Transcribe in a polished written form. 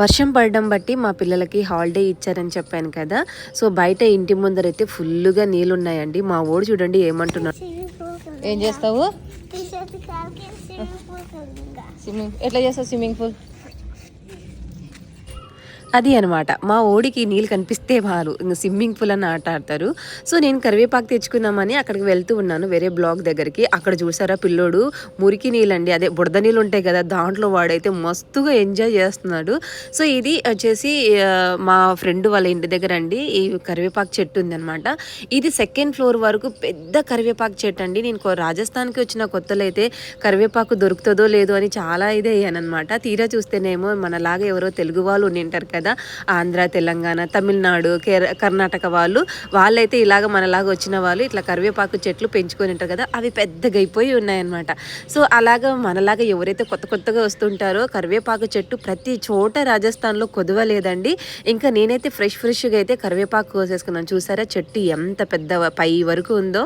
వర్షం పడడం బట్టి మా పిల్లలకి హాలిడే ఇచ్చారని చెప్పాను కదా. సో బయట ఇంటి ముందరైతే ఫుల్గా నీళ్ళు ఉన్నాయండి. మా ఓడు చూడండి ఏమంటున్నాడు. ఏం చేస్తావు? స్విమ్మింగ్ ఎట్లా చేస్తావు? స్విమ్మింగ్ పూల్ అది అనమాట. మా ఓడికి నీళ్ళు కనిపిస్తే వారు ఇంక స్విమ్మింగ్ పూల్ అని ఆట ఆడతారు. సో నేను కరివేపాకు తెచ్చుకుందామని అక్కడికి వెళ్తూ ఉన్నాను, వేరే బ్లాక్ దగ్గరికి. అక్కడ చూసారా పిల్లోడు మురికి నీళ్ళండి, అదే బుడద నీళ్ళు ఉంటాయి కదా, దాంట్లో వాడైతే మస్తుగా ఎంజాయ్ చేస్తున్నాడు. సో ఇది వచ్చేసి మా ఫ్రెండ్ వాళ్ళ ఇంటి దగ్గర అండి ఈ కరివేపాకు చెట్టు ఉందనమాట. ఇది సెకండ్ ఫ్లోర్ వరకు పెద్ద కరివేపాకు చెట్టు అండి. నేను రాజస్థాన్కి వచ్చిన కొత్తలో అయితే కరివేపాకు దొరుకుతుందో లేదో అని చాలా ఇదే అయ్యానమాట. తీరా చూస్తేనేమో మనలాగా ఎవరో తెలుగు వాళ్ళు ఉండింటారు కదా, ఆంధ్ర, తెలంగాణ, తమిళనాడు, కర్ణాటక వాళ్ళైతే ఇలాగ మనలాగా వచ్చిన వాళ్ళు ఇట్లా కరివేపాకు చెట్లు పెంచుకొని ఉంటారు కదా, అవి పెద్దగా అయిపోయి ఉన్నాయన్నమాట. సో అలాగా మనలాగా ఎవరైతే కొత్తగా వస్తుంటారో కరివేపాకు చెట్టు ప్రతి చోట రాజస్థాన్లో కొదవలేదండి. ఇంకా నేనైతే ఫ్రెష్గా అయితే కరివేపాకు కోసేసుకున్నాను. చూసారా చెట్టు ఎంత పెద్ద పై వరకు ఉందో.